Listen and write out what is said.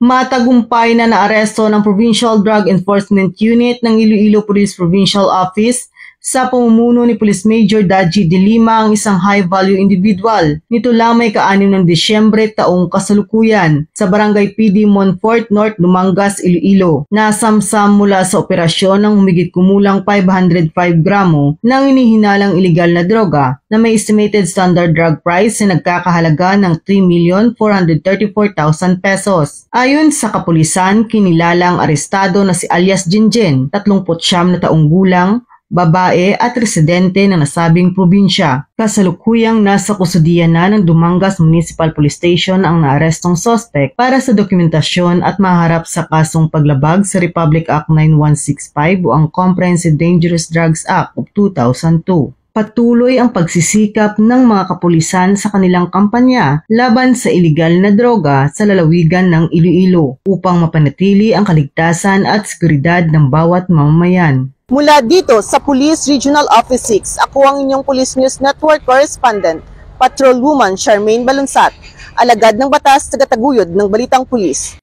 Matagumpay na naaresto ng Provincial Drug Enforcement Unit ng Iloilo Police Provincial Office sa pamumuno ni Police Major Daji De Lima ang isang high-value individual. Nito lang may ka-6 ng Disyembre taong kasalukuyan sa Barangay PD Monfort North, Dumangas, Iloilo. Nasamsam mula sa operasyon ng humigit kumulang 505 gramo ng inihinalang ilegal na droga na may estimated standard drug price na nagkakahalaga ng 3,434,000 pesos. Ayon sa kapulisan, kinilalang arestado na si alias Jinjen, 39 na taong gulang, babae at residente ng nasabing probinsya. Kasalukuyang nasa kustudiya na ng Dumangas Municipal Police Station ang naarestong suspect para sa dokumentasyon at maharap sa kasong paglabag sa Republic Act 9165 o ang Comprehensive Dangerous Drugs Act of 2002. Patuloy ang pagsisikap ng mga kapulisan sa kanilang kampanya laban sa ilegal na droga sa lalawigan ng Iloilo upang mapanatili ang kaligtasan at seguridad ng bawat mamamayan. Mula dito sa Police Regional Office 6, ako ang inyong Police News Network Correspondent, Patrolwoman Charmaine Balunsat, alagad ng batas, tagataguyod ng Balitang Pulis.